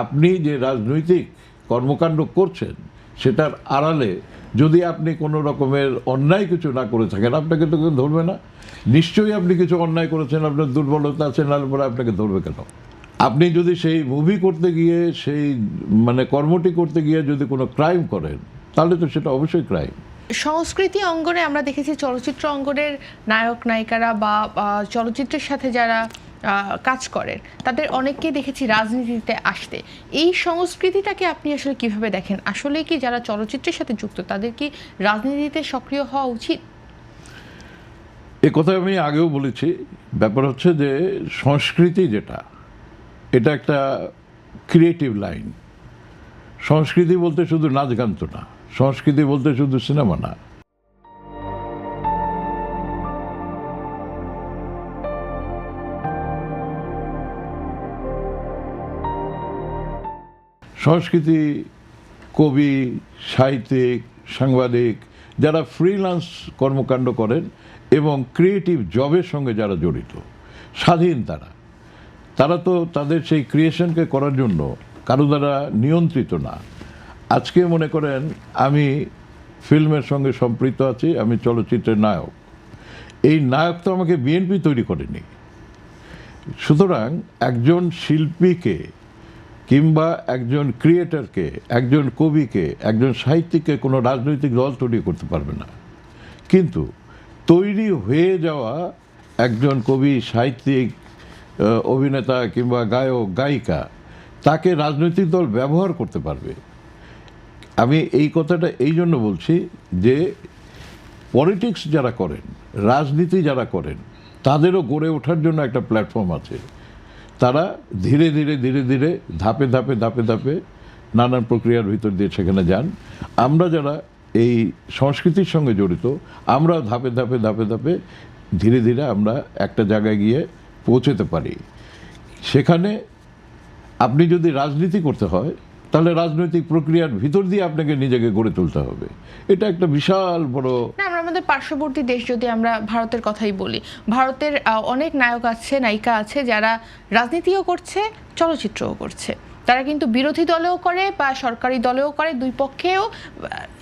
আপনি যে রাজনৈতিক কর্মকাণ্ড করছেন সেটার আড়ালে যদি আপনি কোনো রকমের অন্যায় কিছু না করে থাকেন, আপনাকে তো কেউ ধরবে না। নিশ্চয়ই আপনি কিছু অন্যায় করেছেন, আপনার দুর্বলতা আছে, নাহলে পরে আপনাকে ধরবে কেন? আপনি যদি সেই মুভি করতে গিয়ে, সেই মানে কর্মটি করতে গিয়ে যদি কোনো ক্রাইম করেন, তাহলে তো সেটা অবশ্যই ক্রাইম। সংস্কৃতি অঙ্গনে আমরা দেখেছি চলচ্চিত্র অঙ্গনের নায়ক নায়িকারা বা চলচ্চিত্রের সাথে যারা কাজ করেন তাদের অনেককেই দেখেছি রাজনীতিতে আসতে। এই সংস্কৃতিটাকে আপনি আসলে কিভাবে দেখেন? আসলে কি যারা চলচ্চিত্রের সাথে যুক্ত তাদের কি রাজনীতিতে সক্রিয় হওয়া উচিত? এ কথা আমি আগেও বলেছি। ব্যাপার হচ্ছে যে সংস্কৃতি যেটা, এটা একটা ক্রিয়েটিভ লাইন। সংস্কৃতি বলতে শুধু নাচ গান তো না, সংস্কৃতি বলতে শুধু সিনেমা না। সংস্কৃতি কবি, সাহিত্যিক, সাংবাদিক যারা ফ্রিল্যান্স কর্মকাণ্ড করেন এবং ক্রিয়েটিভ জবের সঙ্গে যারা জড়িত, স্বাধীন তারা তো তাদের সেই ক্রিয়েশনকে করার জন্য কারো দ্বারা নিয়ন্ত্রিত না। আজকে মনে করেন আমি ফিল্মের সঙ্গে সম্পৃক্ত আছি, আমি চলচ্চিত্রের নায়ক। এই নায়ক তো আমাকে বিএনপি তৈরি করেনি। সুতরাং একজন শিল্পীকে কিংবা একজন ক্রিয়েটরকে, একজন কবিকে, একজন সাহিত্যিককে কোনো রাজনৈতিক দল তৈরি করতে পারবে না। কিন্তু তৈরি হয়ে যাওয়া একজন কবি, সাহিত্যিক, অভিনেতা কিংবা গায়ক, গায়িকা, তাকে রাজনৈতিক দল ব্যবহার করতে পারবে। আমি এই কথাটা এই জন্য বলছি যে পলিটিক্স যারা করেন, রাজনীতি যারা করেন, তাদেরও গড়ে ওঠার জন্য একটা প্ল্যাটফর্ম আছে। তারা ধীরে ধীরে ধীরে ধীরে ধাপে ধাপে ধাপে ধাপে নানান প্রক্রিয়ার ভিতর দিয়ে সেখানে যান। আমরা যারা এই সংস্কৃতির সঙ্গে জড়িত, আমরা ধাপে ধাপে ধাপে ধাপে ধীরে ধীরে আমরা একটা জায়গায় গিয়ে পৌঁছতে পারি। সেখানে আপনি যদি রাজনীতি করতে হয়, তাহলে রাজনৈতিক প্রক্রিয়ার ভিতর দিয়ে আপনাকে নিজেকে গড়ে তুলতে হবে। এটা একটা বিশাল বড়। আমরা আমাদের পার্শ্ববর্তী দেশ যদি আমরা ভারতের কথাই বলি, ভারতের অনেক নায়ক আছে, নায়িকা আছে যারা রাজনীতিও করছে, চলচ্চিত্রও করছে। তারা কিন্তু বিরোধী দলেও করে বা সরকারি দলেও করে, দুই পক্ষেও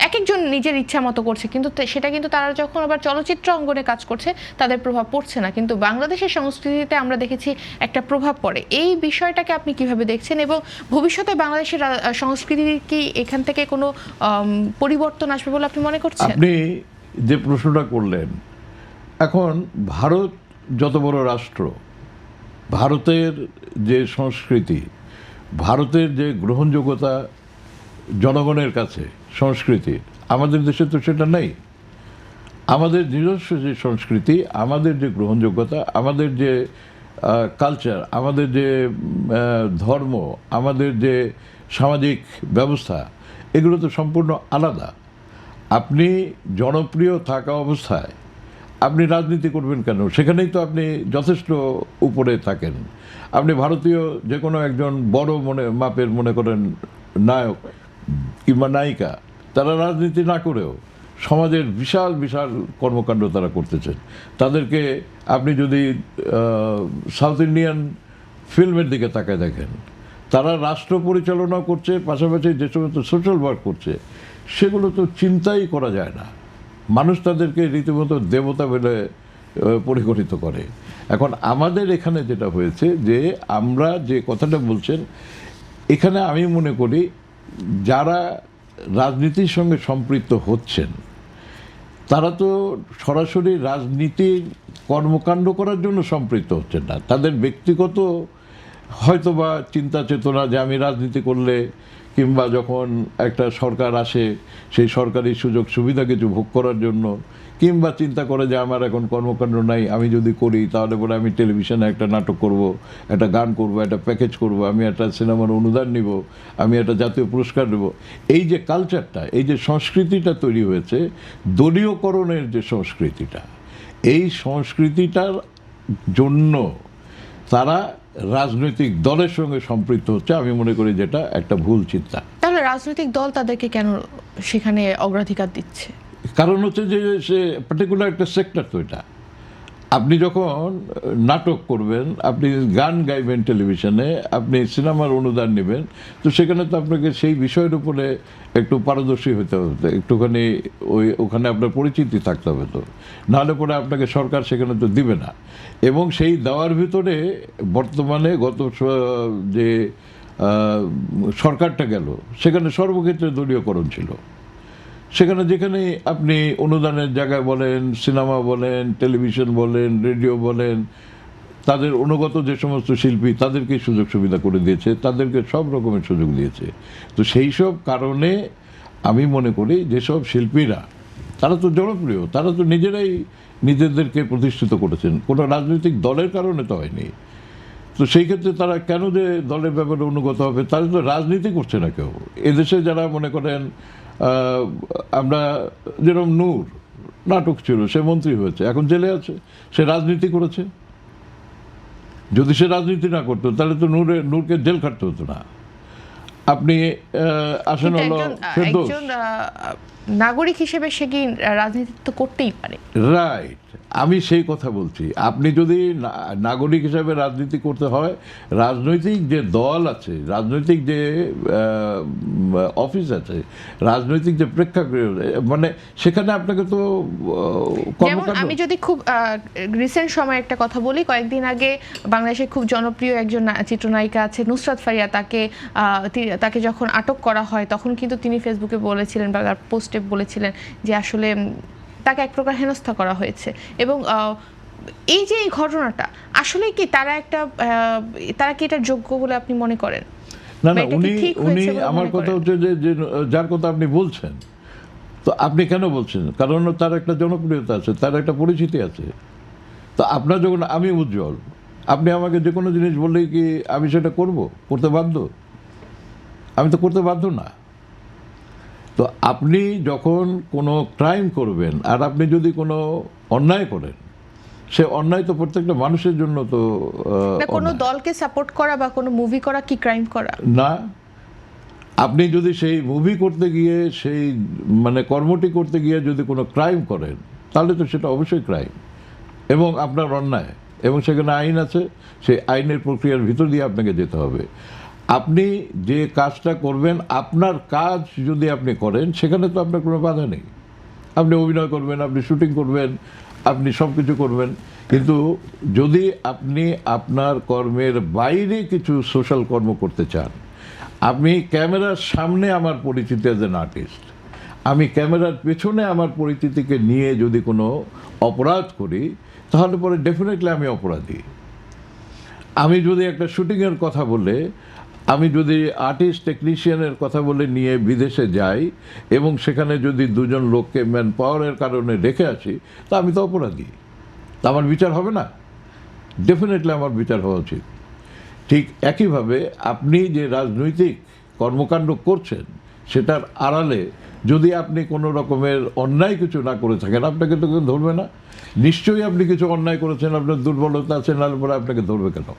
এক একজন নিজের ইচ্ছা মতো করছে। কিন্তু সেটা কিন্তু তারা যখন আবার চলচ্চিত্র অঙ্গনে কাজ করছে তাদের প্রভাব পড়ছে না। কিন্তু বাংলাদেশের সংস্কৃতিতে আমরা দেখেছি একটা প্রভাব পড়ে। এই বিষয়টাকে আপনি কিভাবে দেখছেন এবং ভবিষ্যতে বাংলাদেশের সংস্কৃতির কি এখান থেকে কোনো পরিবর্তন আসবে বলে আপনি মনে করছেন? আপনি যে প্রশ্নটা করলেন, এখন ভারত যত বড় রাষ্ট্র, ভারতের যে সংস্কৃতি, ভারতের যে গ্রহণযোগ্যতা জনগণের কাছে সংস্কৃতি, আমাদের দেশে তো সেটা নেই। আমাদের নিজস্ব যে সংস্কৃতি, আমাদের যে গ্রহণযোগ্যতা, আমাদের যে কালচার, আমাদের যে ধর্ম, আমাদের যে সামাজিক ব্যবস্থা, এগুলো তো সম্পূর্ণ আলাদা। আপনি জনপ্রিয় থাকা অবস্থায় আপনি রাজনীতি করবেন কেন? সেখানেই তো আপনি যথেষ্ট উপরে থাকেন। আপনি ভারতীয় যে কোনো একজন বড় মাপের মনে করেন নায়ক কিংবা নায়িকা, তারা রাজনীতি না করেও সমাজের বিশাল বিশাল কর্মকাণ্ড তারা করতেছেন। তাদেরকে আপনি যদি সাউথ ইন্ডিয়ান ফিল্মের দিকে তাকায় দেখেন, তারা রাষ্ট্র পরিচালনা করছে, পাশাপাশি যে সমস্ত সোশ্যাল ওয়ার্ক করছে, সেগুলো তো চিন্তাই করা যায় না। মানুষ তাদেরকে রীতিমতো দেবতা বলে পরিগণিত করে। এখন আমাদের এখানে যেটা হয়েছে যে আমরা যে কথাটা বলছেন, এখানে আমি মনে করি যারা রাজনীতির সঙ্গে সম্পৃক্ত হচ্ছেন তারা তো সরাসরি রাজনীতির কর্মকাণ্ড করার জন্য সম্পৃক্ত হচ্ছেন না। তাদের ব্যক্তিগত হয়তোবা চিন্তা চেতনা যে আমি রাজনীতি করলে কিংবা যখন একটা সরকার আসে সেই সরকারি সুযোগ সুবিধা কিছু ভোগ করার জন্য, কিংবা চিন্তা করে যে আমার এখন কর্মকাণ্ড নাই, আমি যদি করি তাহলে পরে আমি টেলিভিশনে একটা নাটক করব, একটা গান করব, একটা প্যাকেজ করব, আমি একটা সিনেমার অনুদান নিব, আমি একটা জাতীয় পুরস্কার নেব। এই যে কালচারটা, এই যে সংস্কৃতিটা তৈরি হয়েছে, দলীয়করণের যে সংস্কৃতিটা, এই সংস্কৃতিটার জন্য তারা রাজনৈতিক দলের সঙ্গে সম্পৃক্ত হচ্ছে। আমি মনে করি যেটা একটা ভুল চিন্তা। তাহলে রাজনৈতিক দল তাদেরকে কেন সেখানে অগ্রাধিকার দিচ্ছে? কারণ হচ্ছে যে সে পার্টিকুলার একটা সেক্টর তো এটা। আপনি যখন নাটক করবেন, আপনি গান গাইবেন টেলিভিশনে, আপনি সিনেমার অনুদান নেবেন, তো সেখানে তো আপনাকে সেই বিষয়ের উপরে একটু পারদর্শী হতে হবে, একটুখানি ওখানে আপনার পরিচিতি থাকতে হবে। তো নাহলে পরে আপনাকে সরকার সেখানে তো দিবে না। এবং সেই দেওয়ার ভিতরে বর্তমানে যে সরকারটা গেল, সেখানে সর্বক্ষেত্রে দলীয়করণ ছিল। সেখানে যেখানে আপনি অনুদানের জায়গায় বলেন, সিনেমা বলেন, টেলিভিশন বলেন, রেডিও বলেন, তাদের অনুগত যে সমস্ত শিল্পী তাদেরকে সুযোগ সুবিধা করে দিয়েছে, তাদেরকে সব রকমের সুযোগ দিয়েছে। তো সেই সব কারণে আমি মনে করি যেসব শিল্পীরা, তারা তো জনপ্রিয়, তারা তো নিজেরাই নিজেদেরকে প্রতিষ্ঠিত করেছেন, কোনো রাজনৈতিক দলের কারণে তো হয়নি। তো সেই ক্ষেত্রে তারা কেন যে দলের ব্যাপারে অনুগত হবে? তারা তো রাজনীতি করছে না কেউ। এদেশে যারা মনে করেন, আমরা যেরকম নূর নাটক ছিল, সে মন্ত্রী হয়েছে, এখন জেলে আছে, সে রাজনীতি করেছে। যদি সে রাজনীতি না করতো তাহলে তো নূরকে জেল খাটতে হতো না। আপনি আসেন হলো ফেরদৌস, একজন নাগরিক হিসেবে সে কি রাজনীতি তো করতেই পারে। রাইট, আমি সেই কথা বলছি। আপনি যদি নাগরিক হিসাবে রাজনীতি করতে হয়, রাজনৈতিক যে দল আছে, রাজনৈতিক যে অফিস আছে, রাজনৈতিক যে প্রেক্ষাগৃহ, মানে সেখানে আপনাকে তো যেমন আমি যদি খুব রিসেন্ট সময় একটা কথা বলি, কয়েকদিন আগে বাংলাদেশে খুব জনপ্রিয় একজন চিত্রনায়িকা আছে নুসরাত ফারিয়া, তাকে যখন আটক করা হয় তখন কিন্তু তিনি ফেসবুকে বলেছিলেন বা পোস্টে বলেছিলেন যে আসলে তাকে এক প্রকার হেনস্থা করা হয়েছে। এবং এই যে এই ঘটনাটা আসলে কি তারা কি এটার যোগ্য বলে আপনি মনে করেন? না না, উনি আমার কথা হচ্ছে যে যার কথা আপনি বলছেন, তো আপনি কেন বলছেন? কারণ তার একটা জনপ্রিয়তা আছে, তার একটা পরিচিতি আছে। তো আপনার যখন, আমি উজ্জ্বল, আপনি আমাকে যে কোনো জিনিস বললেই কি আমি সেটা করতে বাধ্য? আমি তো করতে বাধ্য না। তো আপনি যখন কোনো ক্রাইম করবেন, আর আপনি যদি কোনো অন্যায় করেন, সে অন্যায় তো প্রত্যেকটা মানুষের জন্য তো কোনো দলকে সাপোর্ট করা বা কোনো মুভি করা কি ক্রাইম করা না। আপনি যদি সেই মুভি করতে গিয়ে, সেই মানে কর্মটি করতে গিয়ে যদি কোনো ক্রাইম করেন, তাহলে তো সেটা অবশ্যই ক্রাইম এবং আপনার অন্যায়, এবং সেখানে আইন আছে, সেই আইনের প্রক্রিয়ার ভিতর দিয়ে আপনাকে যেতে হবে। আপনি যে কাজটা করবেন, আপনার কাজ যদি আপনি করেন, সেখানে তো আপনার কোনো বাধা নেই। আপনি অভিনয় করবেন, আপনি শুটিং করবেন, আপনি সব কিছু করবেন। কিন্তু যদি আপনি আপনার কর্মের বাইরে কিছু সোশ্যাল কর্ম করতে চান, আমি ক্যামেরার সামনে আমার পরিচিতি অ্যাজ অ্যান আর্টিস্ট, আমি ক্যামেরার পেছনে আমার পরিচিতিকে নিয়ে যদি কোনো অপরাধ করি, তাহলে পরে ডেফিনেটলি আমি অপরাধী। আমি যদি একটা শুটিংয়ের কথা বলে, আমি যদি আর্টিস্ট টেকনিশিয়ানের কথা বলে নিয়ে বিদেশে যাই এবং সেখানে যদি দুজন লোককে ম্যান পাওয়ারের কারণে রেখে আসি, তা আমি তো অপরাধী। তা আমার বিচার হবে না? ডেফিনেটলি আমার বিচার হওয়া উচিত। ঠিক একইভাবে আপনি যে রাজনৈতিক কর্মকাণ্ড করছেন, সেটার আড়ালে যদি আপনি কোনো রকমের অন্যায় কিছু না করে থাকেন, আপনাকে তো কেউ ধরবে না। নিশ্চয়ই আপনি কিছু অন্যায় করেছেন, আপনার দুর্বলতা আছে, নাহলে পরে আপনাকে ধরবে কেন?